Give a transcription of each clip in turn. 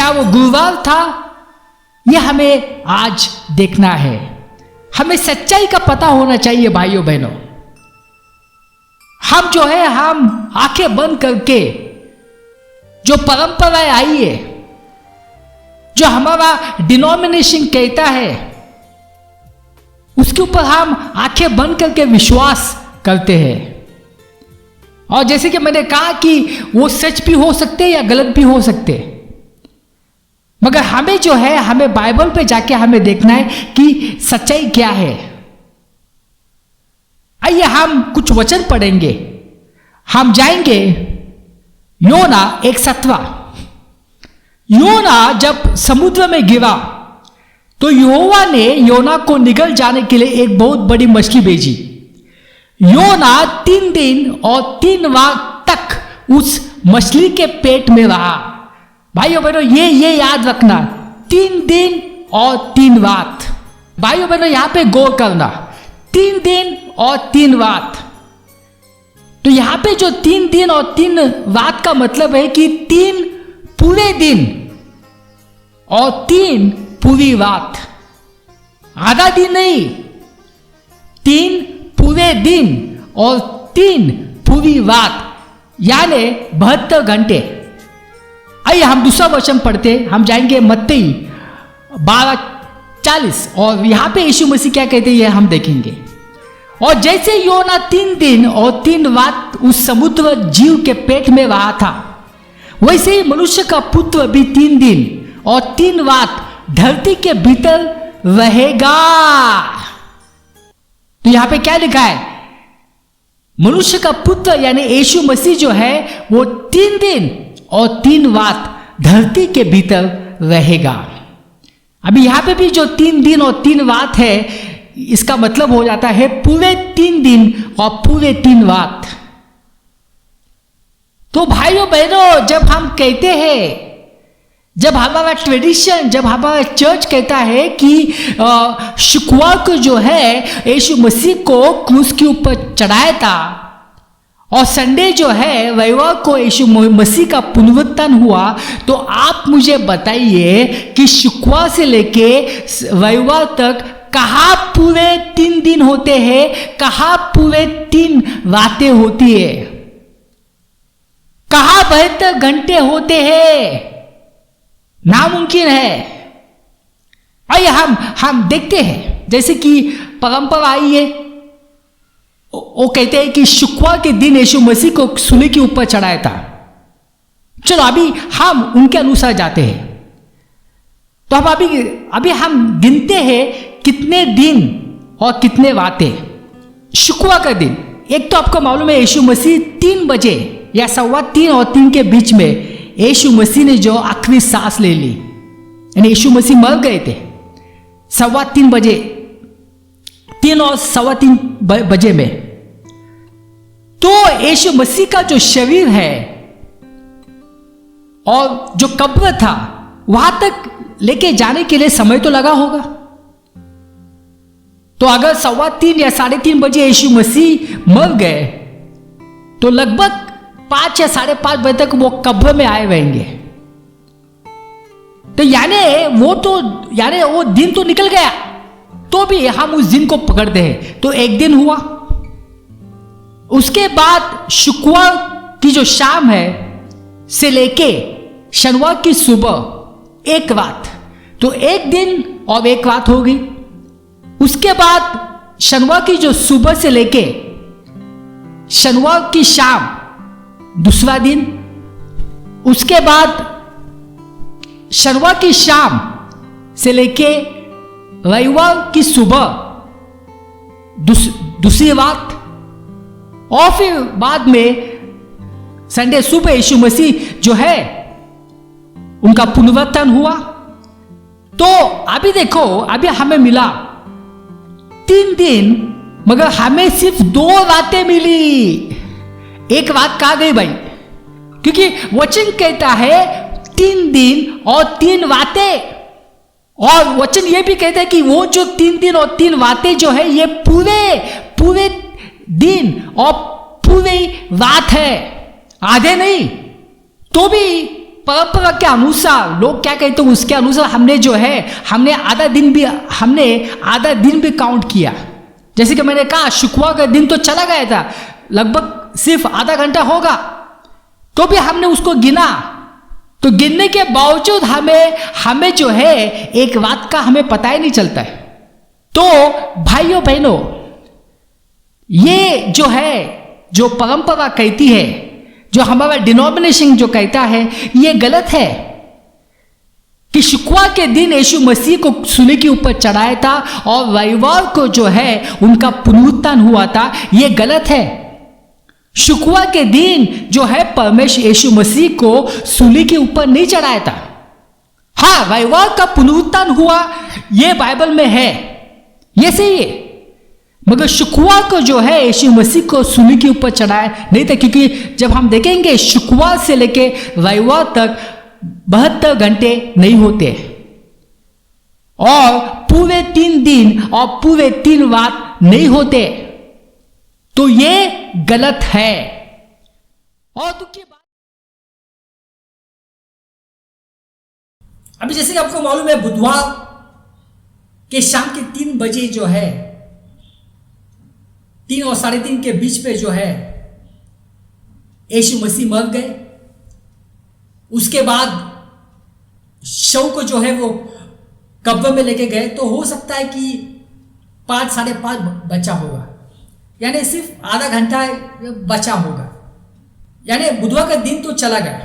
क्या वो गुरुवार था? यह हमें आज देखना है। हमें सच्चाई का पता होना चाहिए भाइयों बहनों। हम जो है हम आंखें बंद करके जो परंपराएं आई है, जो हमारा डिनोमिनेशन कहता है, उसके ऊपर हम आंखें बंद करके विश्वास करते हैं। और जैसे कि मैंने कहा कि वो सच भी हो सकते या गलत भी हो सकते, मगर हमें जो है हमें बाइबल पे जाके हमें देखना है कि सच्चाई क्या है। आइए हम कुछ वचन पढ़ेंगे। हम जाएंगे योना 1:7। योना जब समुद्र में गिरा तो यहोवा ने योना को निगल जाने के लिए एक बहुत बड़ी मछली भेजी। योना 3 दिन और 3 रात तक उस मछली के पेट में रहा। भाइयों बहनों ये याद रखना, 3 दिन और 3 रात। भाइयों बहनों यहां पे गौर करना, 3 दिन और 3 रात। तो यहां पे जो 3 दिन और 3 रात का मतलब है कि 3 पूरे दिन और 3 पूरी रात। आधा दिन नहीं, 3 पूरे दिन और 3 पूरी रात, यानी 72 घंटे। आइए हम दूसरा वचन पढ़ते। हम जाएंगे मत्ती 12:40 और यहां पे यीशु मसीह क्या कहते हैं हम देखेंगे। और जैसे योना 3 दिन और 3 रात उस समुद्र जीव के पेट में रहा था, वैसे ही मनुष्य का पुत्र भी 3 दिन और 3 रात धरती के भीतर रहेगा। तो यहां पे क्या लिखा है? मनुष्य का पुत्र यानी यीशु मसीह जो है वो 3 दिन और 3 रात धरती के भीतर रहेगा। अभी यहां पे भी जो 3 दिन और 3 रात है, इसका मतलब हो जाता है पूरे 3 दिन और पूरे 3 रात। तो भाइयों बहनों, जब हम कहते हैं, जब हमारा ट्रेडिशन, जब हमारा चर्च कहता है कि शुक्रवार को जो है यीशु मसीह को क्रूस के ऊपर चढ़ाया था और संडे जो है रविवार को यीशु मसीह का पुनरुत्थान हुआ, तो आप मुझे बताइए कि शुक्रवार से लेके रविवार तक कहाँ पूरे 3 दिन होते हैं, कहाँ पूरे 3 रातें होती है, कहाँ 72 घंटे होते हैं? नामुमकिन है। आइए हम देखते हैं। जैसे कि परंपरा आई है, वो कहते हैं कि शुक्रवार के दिन यीशु मसीह को सूली के ऊपर चढ़ाया था। चलो अभी हम उनके अनुसार जाते हैं। तो हम अभी हम गिनते हैं कितने दिन और कितने रातें। शुक्रवार का दिन, एक तो आपको मालूम है यीशु मसीह 3 बजे या 3:15 और 3 के बीच में यीशु मसीह ने जो आखिरी सांस ले ली, यानी यीशु मसीह मर गए थे 3:15 बजे, 3 और 3:15 बजे में। तो यीशु मसीह का जो शरीर है और जो कब्र था वहां तक लेके जाने के लिए समय तो लगा होगा। तो अगर 3:15 या 3:30 बजे यीशु मसीह मर गए तो लगभग 5 या 5:30 बजे तक वो कब्र में आए रहेंगे। तो यानी वो दिन तो निकल गया, तो भी हम उस दिन को पकड़ते हैं। तो एक दिन हुआ, उसके बाद शुक्रवार की जो शाम है से लेके शनिवार की सुबह 1 रात, तो 1 दिन और 1 रात होगी। उसके बाद शनिवार की जो सुबह से लेके शनिवार की शाम दूसरा दिन, उसके बाद शनिवार की शाम से लेके रविवार की सुबह दूसरी रात, और फिर बाद में संडे सुबह यीशु मसीह जो है उनका पुनरुत्थान हुआ। तो अभी देखो, अभी हमें मिला 3 दिन, मगर हमें सिर्फ 2 रातें मिली। 1 रात कहाँ गई भाई? क्योंकि वचन कहता है 3 दिन और 3 रातें, और वचन ये भी कहता है कि वो जो 3 दिन और 3 रातें जो है ये पूरे दिन और पूरी रात है, आधे नहीं। तो भी परंपरा के अनुसार लोग क्या कहते हैं उसके अनुसार हमने आधा दिन भी काउंट किया। जैसे कि मैंने कहा शुक्रवार का दिन तो चला गया था, लगभग सिर्फ आधा घंटा होगा, तो भी हमने उसको गिना। तो गिनने के बावजूद हमें जो है एक बात का हमें पता ही नहीं चलता है। तो भाइयों बहनों, ये जो परंपरा कहती है, जो हमारा डिनोमिनेशन जो कहता है, ये गलत है कि शुक्रवार के दिन यीशु मसीह को सूली के ऊपर चढ़ाया था और रविवार को जो है उनका पुनरुत्थान हुआ था। ये गलत है। शुक्रवार के दिन जो है परमेश्वर यीशु मसीह को सूली के ऊपर नहीं चढ़ाया था। हाँ, रविवार का पुनरुत्थान हुआ, ये बाइबल में है, ये सही है, मगर शुक्रवार को जो है यीशु मसीह को सूली के ऊपर चढ़ाया नहीं था। क्योंकि जब हम देखेंगे शुक्रवार से लेके रविवार तक 72 घंटे नहीं होते और पूरे 3 दिन और पूरे 3 रात नहीं होते, तो ये गलत है। और दुख की बात, अभी जैसे कि आपको मालूम है बुधवार के शाम के 3 बजे जो है 3 और 3:30 के बीच पे जो है यीशु मसीह मर गए। उसके बाद शव को जो है वो कब्र में लेके गए। तो हो सकता है कि 5 साढ़े 5 बचा होगा, यानी सिर्फ आधा घंटा बचा होगा, यानी बुधवार का दिन तो चला गया।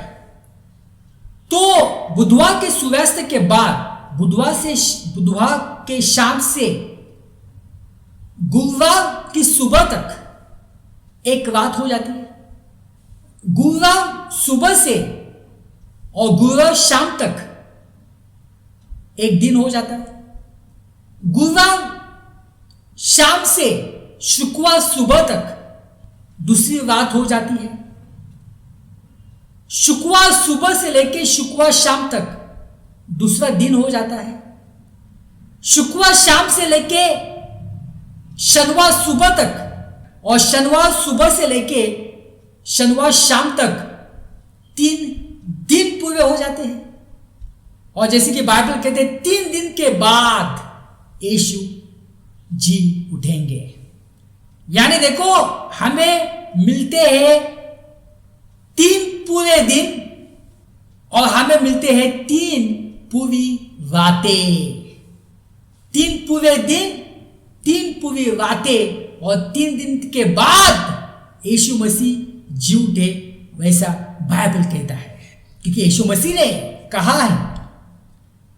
तो बुधवार के सूर्यास्त के बाद बुधवार के शाम से गुरुवार की सुबह तक एक रात हो जाती है। गुरुवार सुबह से और गुरुवार शाम तक एक दिन हो जाता है। गुरुवार शाम से शुक्रवार सुबह तक दूसरी रात हो जाती है। शुक्रवार सुबह से लेकर शुक्रवार शाम तक दूसरा दिन हो जाता है। शुक्रवार शाम से लेकर शनिवार सुबह तक और शनिवार सुबह से लेके शनिवार शाम तक 3 दिन पूरे हो जाते हैं। और जैसे कि बाइबल कहते हैं 3 दिन के बाद यीशु जी उठेंगे। यानी देखो, हमें मिलते हैं 3 पूरे दिन और हमें मिलते हैं 3 पूरी रातें। 3 पूरे दिन, 3 पूरी रातें और 3 दिन के बाद यीशु मसीह जी उठे, वैसा बाइबल कहता है। क्योंकि यीशु मसीह ने कहा है,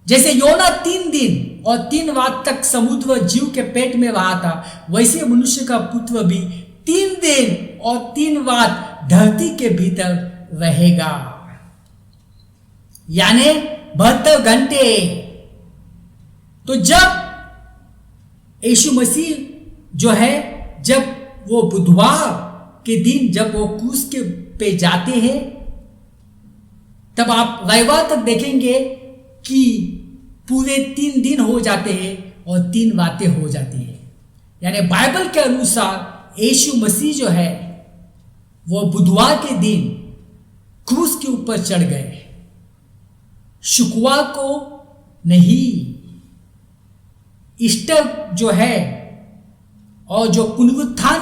जैसे योना 3 दिन और 3 रात तक समुद्र जीव के पेट में रहा था, वैसे मनुष्य का पुत्र भी 3 दिन और 3 रात धरती के भीतर रहेगा, यानी 72 घंटे। तो जब यीशु मसीह जो है, जब वो बुधवार के दिन जब वो क्रूस के पे जाते हैं, तब आप रविवार तक देखेंगे कि पूरे 3 दिन हो जाते हैं और 3 रातें हो जाती है। यानी बाइबल के अनुसार यीशु मसीह जो है वो बुधवार के दिन क्रूस के ऊपर चढ़ गए, शुक्रवार को नहीं। ईस्टर जो है और जो पुनरुत्थान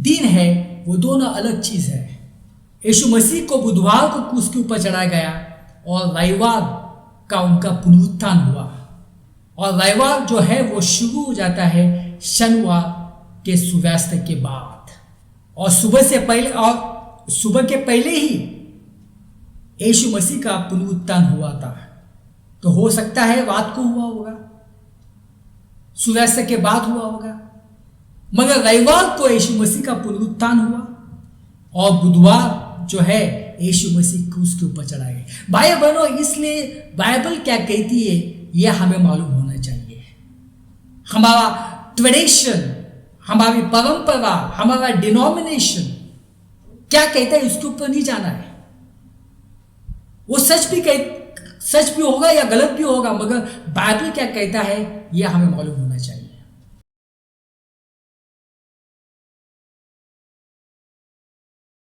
दिन है, वो दोनों अलग चीज है। यीशु मसीह को बुधवार को क्रूस के ऊपर चढ़ाया गया और रविवार का उनका पुनरुत्थान हुआ। और रविवार जो है वो शुरू हो जाता है शनिवार के सूर्यास्त के बाद, और सुबह के पहले ही यीशु मसीह का पुनरुत्थान हुआ था। तो हो सकता है रात को हुआ होगा, सूर्यास्त के बाद हुआ होगा, मगर रविवार को यीशु मसीह का पुनरुत्थान हुआ और बुधवार जो है यीशु मसीह क्रूस के ऊपर चढ़ाए गए। भाई बहनों, इसलिए बाइबल क्या कहती है यह हमें मालूम होना चाहिए। हमारा ट्रेडिशन, हमारी परंपरा, हमारा डिनोमिनेशन क्या कहता है उसके ऊपर नहीं जाना है। वो सच भी होगा या गलत भी होगा, मगर बाइबल क्या कहता है यह हमें मालूम होना चाहिए।